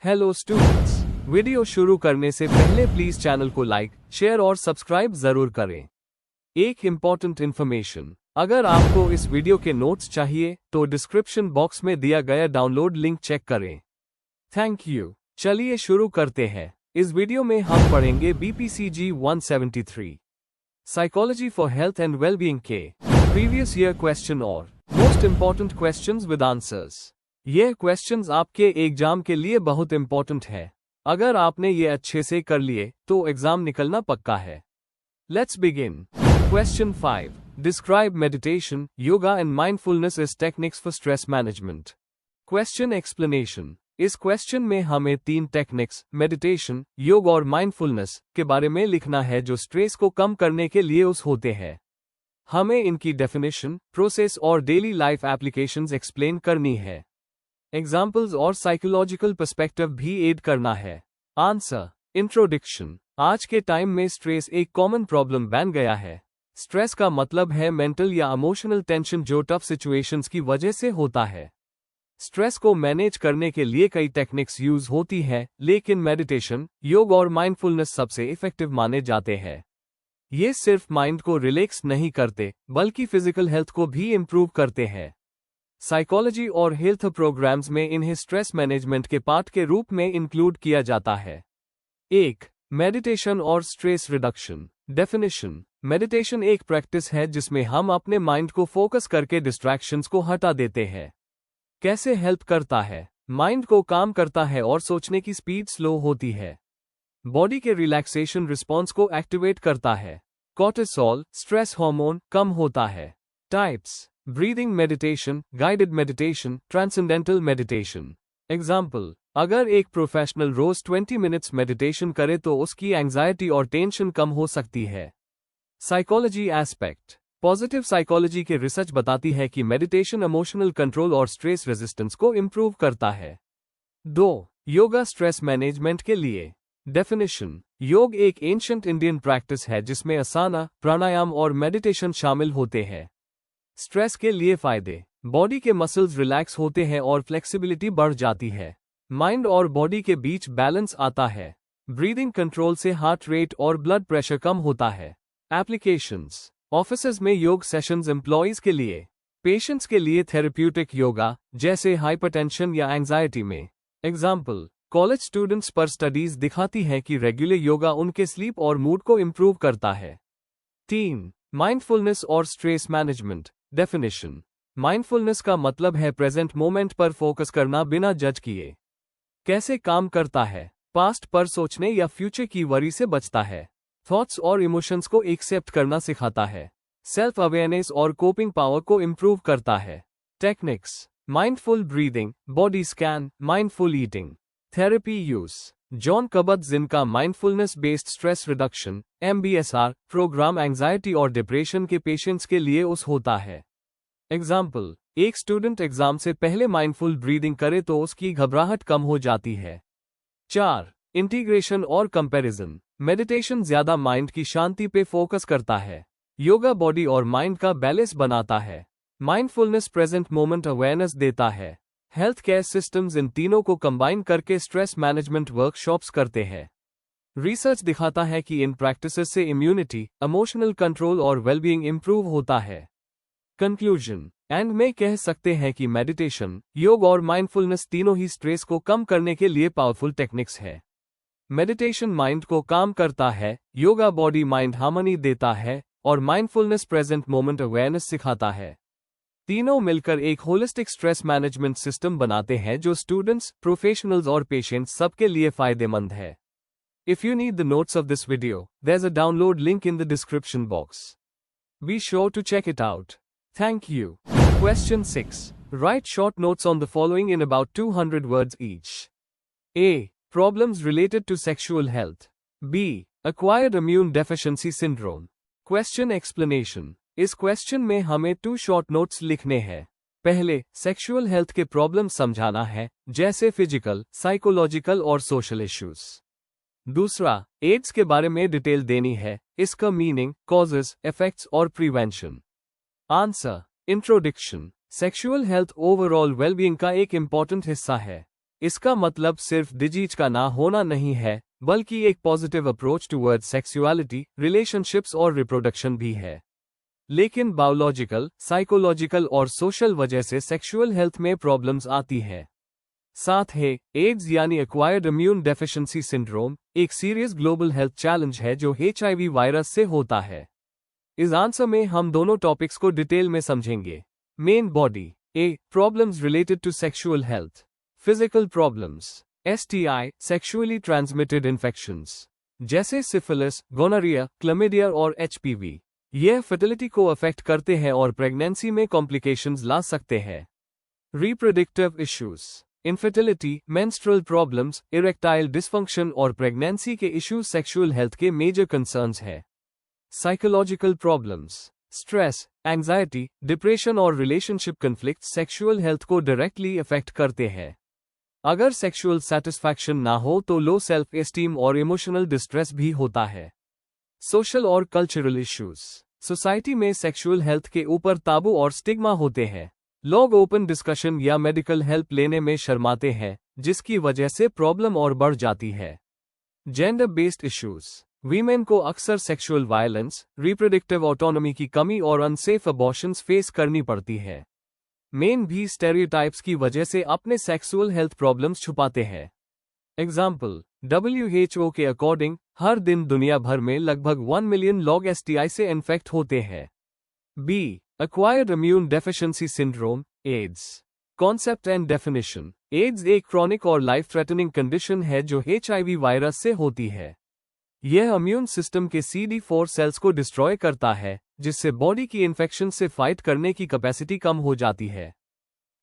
Hello students, video शुरू करने से पहले प्लीज चैनल को लाइक, शेयर और सब्सक्राइब जरूर करें। एक इम्पॉर्टेंट इन्फॉर्मेशन, अगर आपको इस वीडियो के नोट्स चाहिए तो डिस्क्रिप्शन बॉक्स में दिया गया डाउनलोड लिंक चेक करें। Thank you. चलिए शुरू करते हैं। इस वीडियो में हम पढ़ेंगे BPCG 173 psychology for health and wellbeing के प्रीवियस ईयर क्वेश्चन और most important questions with answers. ये क्वेश्चंस आपके एग्जाम के लिए बहुत इंपॉर्टेंट है। अगर आपने ये अच्छे से कर लिए तो एग्जाम निकलना पक्का है। Let's begin. Question 5, describe meditation, yoga and mindfulness as techniques for stress management. Question explanation. इस क्वेश्चन में हमें 3 टेक्निक्स मेडिटेशन, योग और माइंडफुलनेस के बारे में लिखना है जो स्ट्रेस को कम करने के लिए यूज होते हैं। हमें इनकी डेफिनेशन, प्रोसेस और डेली लाइफ एप्लीकेशंस एक्सप्लेन करनी है। एग्जाम्पल्स और साइकोलॉजिकल पर्सपेक्टिव भी ऐड करना है। आंसर। इंट्रोडक्शन। आज के टाइम में स्ट्रेस एक कॉमन प्रॉब्लम बन गया है। स्ट्रेस का मतलब है मेंटल या इमोशनल टेंशन जो टफ सिचुएशंस की वजह से होता है। स्ट्रेस को मैनेज करने के लिए कई टेक्निक्स यूज होती है, लेकिन मेडिटेशन, योग और माइंडफुलनेस सबसे इफेक्टिव माने जाते हैं। ये सिर्फ माइंड को रिलैक्स नहीं करते बल्कि फिजिकल हेल्थ को भी इम्प्रूव करते हैं। साइकोलॉजी और हेल्थ प्रोग्राम्स में इन्हें स्ट्रेस मैनेजमेंट के पार्ट के रूप में इंक्लूड किया जाता है। 1. मेडिटेशन और स्ट्रेस रिडक्शन। डेफिनेशन। मेडिटेशन एक प्रैक्टिस है जिसमें हम अपने माइंड को फोकस करके डिस्ट्रैक्शंस को हटा देते हैं। कैसे हेल्प करता है? माइंड को काम करता है और सोचने की स्पीड स्लो होती है। बॉडी के रिलैक्सेशन रिस्पॉन्स को एक्टिवेट करता है। कॉर्टिसोल, स्ट्रेस हार्मोन, कम होता है। Types: breathing meditation, guided meditation, transcendental meditation. Example: अगर एक प्रोफेशनल रोज 20 मिनट्स मेडिटेशन करे तो उसकी एंजाइटी और टेंशन कम हो सकती है। Psychology aspect. पॉजिटिव साइकोलॉजी के रिसर्च बताती है कि मेडिटेशन इमोशनल कंट्रोल और स्ट्रेस रेजिस्टेंस को इंप्रूव करता है। 2. योगा स्ट्रेस मैनेजमेंट के लिए। डेफिनेशन। योग एक एंशिएंट इंडियन प्रैक्टिस है जिसमें आसना, प्राणायाम और मेडिटेशन शामिल होते हैं। स्ट्रेस के लिए फायदे: बॉडी के मसल्स रिलैक्स होते हैं और फ्लेक्सिबिलिटी बढ़ जाती है। माइंड और बॉडी के बीच बैलेंस आता है। ब्रीदिंग कंट्रोल से हार्ट रेट और ब्लड प्रेशर कम होता है। एप्लीकेशंस: ऑफिसेज में योग सेशंस एम्प्लॉयज के लिए। पेशेंट्स के लिए थेरेप्यूटिक योगा जैसे हाइपरटेंशन या एंजाइटी में। एग्जाम्पल: कॉलेज स्टूडेंट्स पर स्टडीज दिखाती है कि रेगुलर योगा उनके स्लीप और मूड को इंप्रूव करता है। 3. माइंडफुलनेस और स्ट्रेस मैनेजमेंट। डेफिनेशन। माइंडफुलनेस का मतलब है प्रेजेंट मोमेंट पर फोकस करना बिना जज किए। कैसे काम करता है? पास्ट पर सोचने या फ्यूचर की वरी से बचता है। थॉट्स और इमोशंस को एक्सेप्ट करना सिखाता है। सेल्फ अवेयरनेस और कोपिंग पावर को इंप्रूव करता है। Techniques: mindful breathing, body scan, mindful eating. Therapy use: John Kabat Zinn का mindfulness based stress reduction MBSR program anxiety और डिप्रेशन के पेशेंट्स के लिए उस होता है। एग्जाम्पल: एक स्टूडेंट एग्जाम से पहले माइंडफुल ब्रीदिंग करे तो उसकी घबराहट कम हो जाती है। 4. इंटीग्रेशन और कंपैरिजन। मेडिटेशन ज्यादा माइंड की शांति पे फोकस करता है। योगा बॉडी और माइंड का बैलेंस बनाता है। माइंडफुलनेस प्रेजेंट मोमेंट अवेयरनेस देता है। हेल्थ केयर सिस्टम्स इन तीनों को कंबाइन करके स्ट्रेस मैनेजमेंट वर्कशॉप्स करते हैं। रिसर्च दिखाता है कि इन प्रैक्टिसेस से इम्यूनिटी, इमोशनल कंट्रोल और वेलबीइंग इंप्रूव होता है। कंक्लूजन। एंड में कह सकते हैं कि मेडिटेशन, योग और माइंडफुलनेस तीनों ही स्ट्रेस को कम करने के लिए पावरफुल टेक्निक्स है। मेडिटेशन माइंड को काम करता है, योगा बॉडी माइंड हार्मनी देता है और माइंडफुलनेस प्रेजेंट मोमेंट अवेयरनेस सिखाता है। तीनों मिलकर एक होलिस्टिक स्ट्रेस मैनेजमेंट सिस्टम बनाते हैं जो स्टूडेंट्स, प्रोफेशनल्स और पेशेंट्स सबके लिए फायदेमंद है। If you need the notes of this video, there's a download link in the description box. Be sure to check it out. Thank you. Question 6. Write short notes on the following in about 200 words each. A. Problems related to sexual health. B. Acquired immune deficiency syndrome. Question explanation. इस question में हमें 2 short notes लिखने हैं। पहले, sexual health के problem समझाना है, जैसे फिजिकल, साइकोलॉजिकल और सोशल इश्यूज। दूसरा, एड्स के बारे में डिटेल देनी है, इसका मीनिंग, कॉजेस, इफेक्ट्स और prevention. Answer. Introduction. Sexual health overall wellbeing का एक इंपॉर्टेंट हिस्सा है। इसका मतलब सिर्फ डिजीज का ना होना नहीं है, बल्कि एक positive approach towards sexuality, relationships और रिप्रोडक्शन भी है। लेकिन बायोलॉजिकल, साइकोलॉजिकल और सोशल वजह से सेक्सुअल हेल्थ में प्रॉब्लम्स आती है। साथ ही एड्स यानी एक्वायर्ड इम्यून डेफिशिएंसी सिंड्रोम एक सीरियस ग्लोबल हेल्थ चैलेंज है जो HIV वायरस से होता है। इस आंसर में हम दोनों टॉपिक्स को डिटेल में समझेंगे। Main body. Problems related to sexual health. Physical problems. STI sexually transmitted infections जैसे सिफिलिस, गोनोरिया, क्लैमिडिया और HPV। यह फर्टिलिटी को अफेक्ट करते हैं और प्रेगनेंसी में कॉम्प्लिकेशंस ला सकते हैं। Reproductive issues. Infertility, menstrual problems, erectile dysfunction और प्रेगनेंसी के इश्यूज सेक्सुअल हेल्थ के मेजर कंसर्न्स हैं। Psychological problems. Stress, anxiety, depression और रिलेशनशिप कन्फ्लिक्ट सेक्सुअल हेल्थ को डायरेक्टली अफेक्ट करते हैं। अगर सेक्सुअल सैटिस्फैक्शन ना हो तो लो सेल्फ एस्टीम और इमोशनल डिस्ट्रेस भी होता है। सोशल और कल्चरल इश्यूज। सोसाइटी में सेक्सुअल हेल्थ के ऊपर ताबू और स्टिग्मा होते हैं। लोग ओपन डिस्कशन या मेडिकल हेल्प लेने में शर्माते हैं, जिसकी वजह से प्रॉब्लम और बढ़ जाती है। Gender based issues. वीमेन को अक्सर सेक्सुअल वायलेंस, रिप्रोडक्टिव ऑटोनॉमी की कमी और अनसेफ अबॉर्शंस फेस करनी पड़ती है। मेन भी स्टेरियोटाइप्स की वजह से अपने सेक्सुअल हेल्थ प्रॉब्लम्स छुपाते हैं। एग्जाम्पल, WHO के अकॉर्डिंग हर दिन दुनिया भर में लगभग 1 मिलियन लोग STI से इन्फेक्ट होते हैं। Acquired immune deficiency syndrome, AIDS. Concept and definition. AIDS एक क्रॉनिक और लाइफ थ्रेटनिंग कंडीशन है जो HIV वायरस से होती है। यह इम्यून सिस्टम के CD4 सेल्स को डिस्ट्रॉय करता है, जिससे बॉडी की इन्फेक्शन से फाइट करने की कैपेसिटी कम हो जाती है।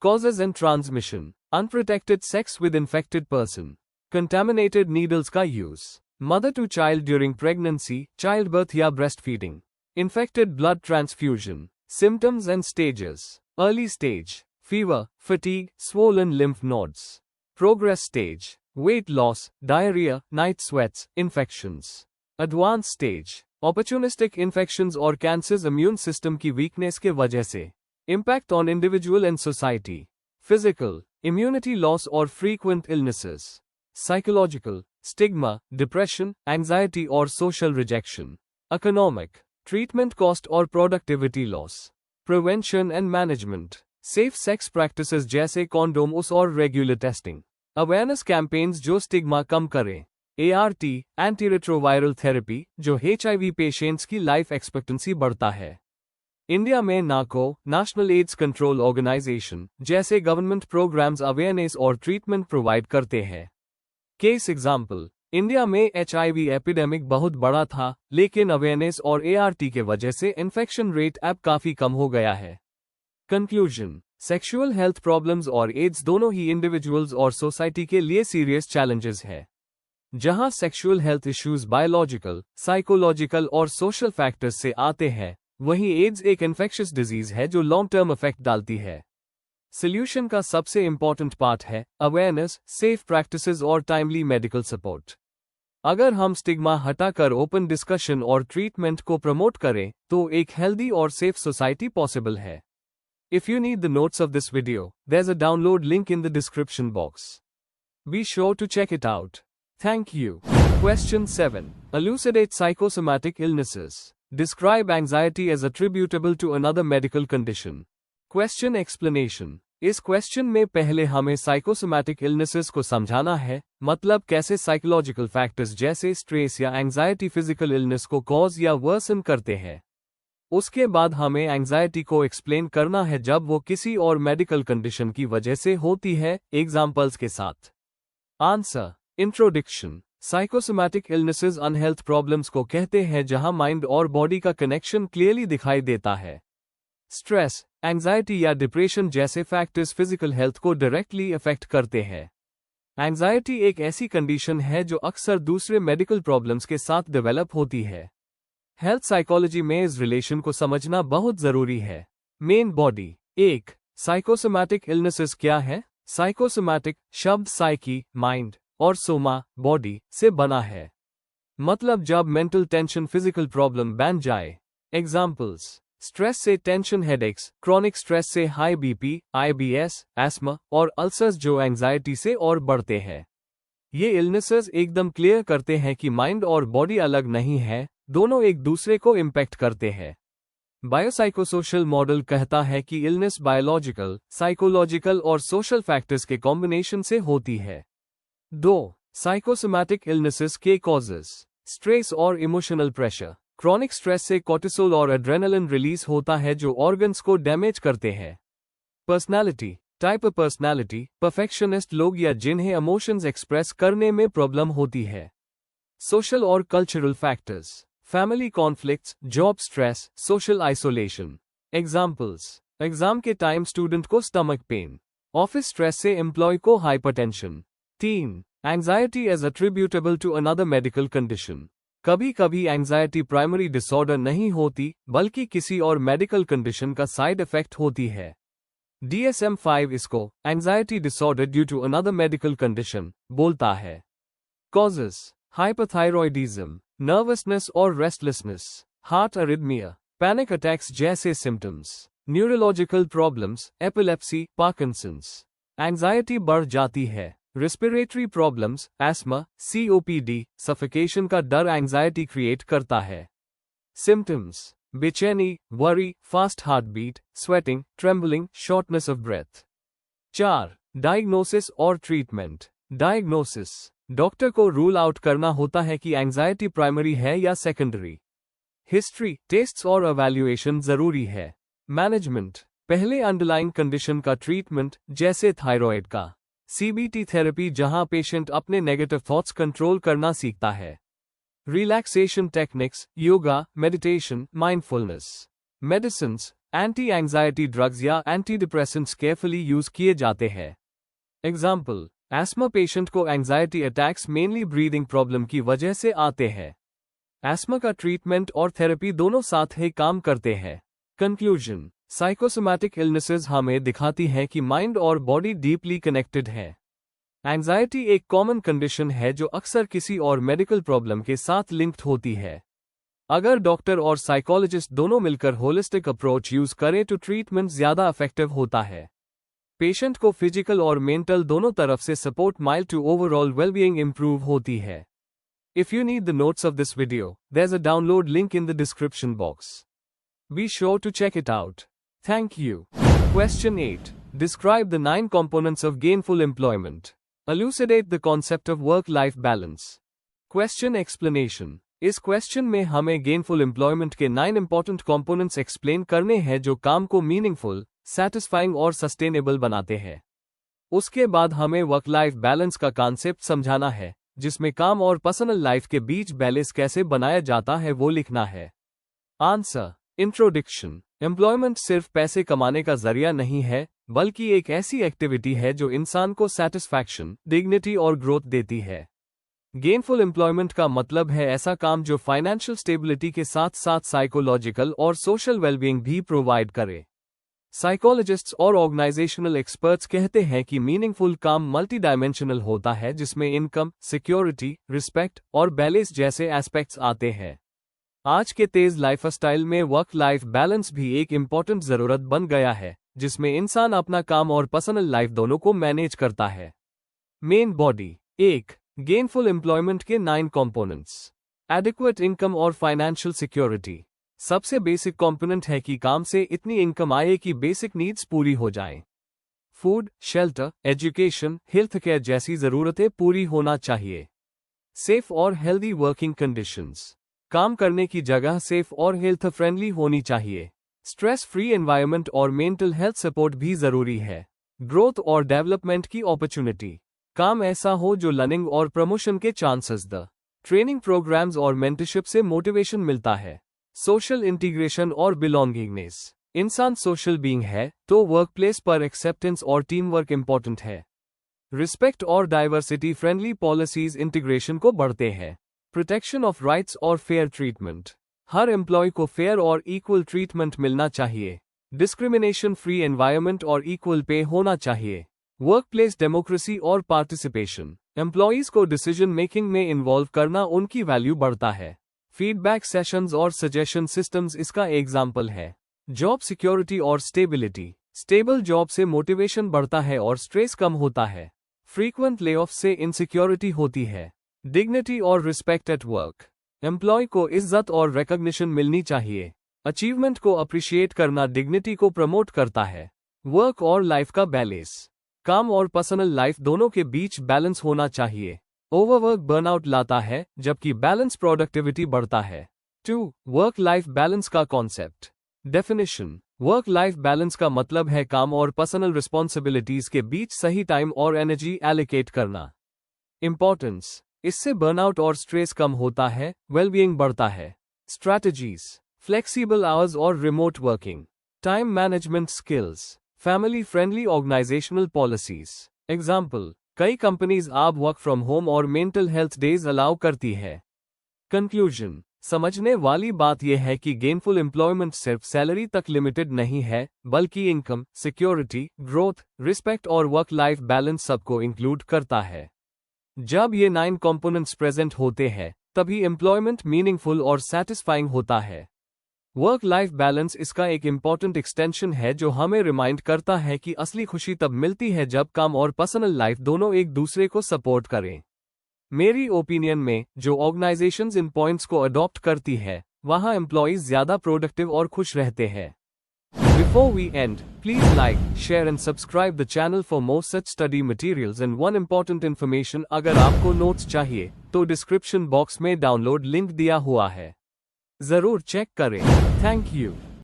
Causes and transmission. Unprotected sex with infected person. Contaminated needles का use. Mother to child during pregnancy, child birth या breast feeding. Infected blood transfusion. Symptoms and stages. Early stage. Fever, fatigue, swollen lymph nodes. Progress stage. Weight loss, diarrhea, night sweats, infections. Advanced stage. Opportunistic infections or cancers immune system की weakness के वजह से. Impact on individual and society. Physical. Immunity loss or frequent illnesses. Psychological. Stigma, depression, anxiety or social rejection. Economic. Treatment cost और productivity loss. Prevention and management. Safe sex practices जैसे condoms और regular testing. Awareness campaigns जो stigma कम करें. ART, antiretroviral therapy, जो HIV patients की life expectancy बढ़ता है. India में NACO, National AIDS Control Organization, जैसे गवर्नमेंट प्रोग्राम्स अवेयरनेस और ट्रीटमेंट प्रोवाइड करते हैं। केस एग्जाम्पल, इंडिया में HIV एपिडेमिक बहुत बड़ा था, लेकिन अवेयरनेस और ART के वजह से इन्फेक्शन रेट अब काफी कम हो गया है। कंक्लूजन, सेक्सुअल हेल्थ प्रॉब्लम्स और एड्स दोनों ही इंडिविजुअल्स और सोसाइटी के लिए सीरियस चैलेंजेस हैं। जहां sexual health issues biological, psychological और सोशल फैक्टर्स से आते हैं, वहीं एड्स एक इन्फेक्शियस डिजीज है जो लॉन्ग टर्म इफेक्ट डालती है। सॉल्यूशन का सबसे इंपॉर्टेंट पार्ट है अवेयरनेस, सेफ प्रैक्टिसेस और टाइमली मेडिकल सपोर्ट। अगर हम स्टिग्मा हटाकर ओपन डिस्कशन और ट्रीटमेंट को प्रमोट करें, तो एक हेल्दी और सेफ सोसाइटी पॉसिबल है। If you need the notes of this video, there's a download link in the description box. Be sure to check it out. Thank you. Question 7. Elucidate psychosomatic illnesses. Describe anxiety as attributable to another medical condition. Question explanation. इस question में पहले हमें psychosomatic illnesses को समझाना है, मतलब कैसे psychological factors जैसे स्ट्रेस या एंजाइटी फिजिकल इलनेस को कॉज या वर्सन करते हैं। उसके बाद हमें एंजाइटी को एक्सप्लेन करना है जब वो किसी और मेडिकल कंडीशन की वजह से होती है, एग्जाम्पल्स के साथ। आंसर। इंट्रोडक्शन। साइकोसोमैटिक इलनेसेस अनहेल्थ प्रॉब्लम्स को कहते हैं जहां माइंड और बॉडी का कनेक्शन क्लियरली दिखाई देता है। स्ट्रेस, एंजाइटी या डिप्रेशन जैसे फैक्टर्स फिजिकल हेल्थ को डायरेक्टली अफेक्ट करते हैं। एंजाइटी एक ऐसी कंडीशन है जो अक्सर दूसरे मेडिकल प्रॉब्लम्स के साथ डेवलप होती है। हेल्थ साइकोलॉजी में इस रिलेशन को समझना बहुत जरूरी है। Main body. 1. साइकोसोमैटिक इलनेसेस क्या है? साइकोसोमैटिक शब्द साइकी माइंड और सोमा बॉडी से बना है, मतलब जब मेंटल टेंशन फिजिकल प्रॉब्लम बन जाए। एग्जाम्पल्स, स्ट्रेस से टेंशन, हेडेक्स, क्रॉनिक स्ट्रेस से हाई बीपी, आईबीएस, एस्मा और अल्सर्स जो एंजाइटी से और बढ़ते हैं। ये इलनेसेस एकदम क्लियर करते हैं कि माइंड और बॉडी अलग नहीं है, दोनों एक दूसरे को इम्पैक्ट करते हैं। बायोसाइकोसोशल मॉडल कहता है कि इलनेस बायोलॉजिकल, साइकोलॉजिकल और सोशल फैक्टर्स के कॉम्बिनेशन से होती है। 2. साइकोसोमैटिक इलनेसेस के कॉजेस। स्ट्रेस और इमोशनल प्रेशर। क्रॉनिक स्ट्रेस से कोर्टिसोल और एड्रेनालिन रिलीज होता है जो ऑर्गन्स को डैमेज करते हैं। Personality type. पर्सनालिटी परफेक्शनिस्ट लोग या जिन्हें इमोशंस एक्सप्रेस करने में प्रॉब्लम होती है। सोशल और cultural factors. Family conflicts, job stress, social isolation. Examples. Exam के टाइम स्टूडेंट को स्टमक पेन, ऑफिस स्ट्रेस से एम्प्लॉय को hypertension. 3. Anxiety as attributable to another medical condition. कभी कभी एंजाइटी प्राइमरी डिसऑर्डर नहीं होती बल्कि किसी और मेडिकल कंडीशन का साइड इफेक्ट होती है। DSM-5 इसको anxiety disorder due to another medical condition बोलता है। कॉजेस। हाइपरथायरॉयडिज्म, नर्वसनेस और restlessness, heart arrhythmia, panic attacks जैसे symptoms, neurological problems, epilepsy, Parkinson's. Anxiety बढ़ जाती है। Respiratory problems, asthma, COPD, suffocation का डर एंजाइटी क्रिएट करता है। सिम्टम्स। बेचैनी, worry, fast heart beat, sweating, trembling, shortness of breath. 4. Diagnosis और ट्रीटमेंट। डायग्नोसिस डॉक्टर को रूल आउट करना होता है कि एंजाइटी प्राइमरी है या सेकेंडरी। हिस्ट्री, टेस्ट्स और एवैल्यूएशन जरूरी है। मैनेजमेंट पहले अंडरलाइंग कंडीशन का ट्रीटमेंट जैसे थायराइड का CBT थेरेपी जहां पेशेंट अपने नेगेटिव थॉट्स कंट्रोल करना सीखता है। Relaxation techniques, yoga, meditation, mindfulness. Medicines, anti anxiety drugs या एंटी डिप्रेसेंट्स केयरफुली यूज किए जाते हैं। एग्जाम्पल। एस्मा पेशेंट को anxiety attacks mainly breathing problem की वजह से आते हैं। एस्मा का ट्रीटमेंट और थेरेपी दोनों साथ ही काम करते हैं। कंक्लूजन। साइकोसोमैटिक इलनेसेस हमें दिखाती है कि माइंड और बॉडी डीपली कनेक्टेड है। एंजाइटी एक कॉमन कंडीशन है जो अक्सर किसी और मेडिकल प्रॉब्लम के साथ लिंक्ड होती है। अगर डॉक्टर और साइकोलॉजिस्ट दोनों मिलकर होलिस्टिक अप्रोच यूज करें तो ट्रीटमेंट ज्यादा इफेक्टिव होता है। पेशेंट को फिजिकल और मेंटल दोनों तरफ से सपोर्ट मिल टू ओवरऑल वेलबीइंग इंप्रूव होती है। If you need the notes of this video, there's a download link in the description box. Be sure to check it out. Thank you. Question 8. Describe the 9 components of gainful employment. Elucidate the concept of work-life balance. Question explanation. इस question में हमें gainful employment के 9 important components explain करने हैं जो काम को meaningful, satisfying और सस्टेनेबल बनाते हैं। उसके बाद हमें वर्क लाइफ बैलेंस का कॉन्सेप्ट समझाना है, जिसमें काम और पर्सनल लाइफ के बीच बैलेंस कैसे बनाया जाता है वो लिखना है। आंसर। इंट्रोडक्शन। एम्प्लॉयमेंट सिर्फ पैसे कमाने का जरिया नहीं है, बल्कि एक ऐसी एक्टिविटी है जो इंसान को सैटिस्फैक्शन, डिग्निटी और ग्रोथ देती है। गेनफुल एम्प्लॉयमेंट का मतलब है ऐसा काम जो फाइनेंशियल स्टेबिलिटी के साथ साथ साइकोलॉजिकल और सोशल वेलबीइंग भी प्रोवाइड करे। साइकोलॉजिस्ट्स और ऑर्गेनाइजेशनल एक्सपर्ट्स कहते हैं कि मीनिंगफुल काम मल्टी डायमेंशनल होता है जिसमें इनकम, सिक्योरिटी, रिस्पेक्ट और बैलेंस जैसे एस्पेक्ट्स आते हैं। आज के तेज लाइफस्टाइल में वर्क लाइफ बैलेंस भी एक इम्पॉर्टेंट जरूरत बन गया है, जिसमें इंसान अपना काम और पर्सनल लाइफ दोनों को मैनेज करता है। Main body. 1. गेनफुल एम्प्लॉयमेंट के 9 कंपोनेंट्स। एडिक्वेट इनकम और फाइनेंशियल सिक्योरिटी। सबसे बेसिक कंपोनेंट है कि काम से इतनी इनकम आए कि बेसिक नीड्स पूरी हो जाएं। Food, shelter, education, health care जैसी जरूरतें पूरी होना चाहिए। सेफ और हेल्दी वर्किंग कंडीशंस। काम करने की जगह सेफ और हेल्थ फ्रेंडली होनी चाहिए। स्ट्रेस फ्री एनवायरनमेंट और मेंटल हेल्थ सपोर्ट भी जरूरी है। ग्रोथ और डेवलपमेंट की अपॉर्चुनिटी। काम ऐसा हो जो लर्निंग और प्रमोशन के चांसेस द। ट्रेनिंग प्रोग्राम्स और मेंटरशिप से मोटिवेशन मिलता है। सोशल इंटीग्रेशन और बिलोंगिंगनेस। इंसान सोशल बीइंग है तो वर्कप्लेस पर एक्सेप्टेंस और टीम वर्क इंपॉर्टेंट है। रिस्पेक्ट और डाइवर्सिटी फ्रेंडली पॉलिसीज इंटीग्रेशन को बढ़ते हैं। प्रोटेक्शन ऑफ राइट्स और फेयर ट्रीटमेंट। हर एम्प्लॉय को फेयर और इक्वल ट्रीटमेंट मिलना चाहिए। डिस्क्रिमिनेशन फ्री एनवायरनमेंट और इक्वल पे होना चाहिए। वर्कप्लेस डेमोक्रेसी और पार्टिसिपेशन। एम्प्लॉयज को डिसीजन मेकिंग में इन्वॉल्व करना उनकी वैल्यू बढ़ता है। फीडबैक सेशंस और सजेशन सिस्टम्स इसका एग्जाम्पल है। जॉब सिक्योरिटी और स्टेबिलिटी। स्टेबल जॉब से मोटिवेशन बढ़ता है और स्ट्रेस कम होता है। फ्रीक्वेंट लेऑफ से इनसिक्योरिटी होती है। डिग्निटी और रिस्पेक्ट एट वर्क। एम्प्लॉय को इज्जत और रिकॉग्निशन मिलनी चाहिए। अचीवमेंट को अप्रिशिएट करना डिग्निटी को प्रमोट करता है। वर्क और लाइफ का बैलेंस। काम और पर्सनल लाइफ दोनों के बीच बैलेंस होना चाहिए। ओवरवर्क बर्नआउट लाता है, जबकि बैलेंस प्रोडक्टिविटी बढ़ता है। 2. वर्क लाइफ बैलेंस का concept. Definition. Work life balance का मतलब है काम और पर्सनल रिस्पॉन्सिबिलिटीज के बीच सही टाइम और एनर्जी एलोकेट करना। इंपॉर्टेंस। इससे बर्नआउट और स्ट्रेस कम होता है, वेलबीइंग बढ़ता है। स्ट्रैटेजीज। फ्लेक्सिबल आवर्स और remote working. Time management skills. Family friendly organisational policies. Example, कई कंपनीज आप वर्क फ्रॉम होम और मेंटल हेल्थ डेज अलाउ करती है। कंक्लूजन। समझने वाली बात यह है कि गेनफुल एम्प्लॉयमेंट सिर्फ सैलरी तक लिमिटेड नहीं है, बल्कि इनकम, सिक्योरिटी, ग्रोथ, रिस्पेक्ट और वर्क लाइफ बैलेंस सबको इंक्लूड करता है। जब ये 9 कंपोनेंट्स प्रेजेंट होते हैं, तभी एम्प्लॉयमेंट मीनिंगफुल और सैटिस्फाइंग होता है। वर्क लाइफ बैलेंस इसका एक इम्पॉर्टेंट एक्सटेंशन है जो हमें रिमाइंड करता है कि असली खुशी तब मिलती है जब काम और पर्सनल लाइफ दोनों एक दूसरे को सपोर्ट करें। मेरी ओपिनियन में, जो ऑर्गेनाइजेशंस इन पॉइंट्स को अडॉप्ट करती है, वहां एम्प्लॉइज ज्यादा प्रोडक्टिव और खुश रहते हैं। Before we end, please like, share and subscribe the channel for more such study materials and one important information अगर आपको नोट्स चाहिए, तो डिस्क्रिप्शन बॉक्स में डाउनलोड लिंक दिया हुआ है। जरूर चेक करें। Thank you.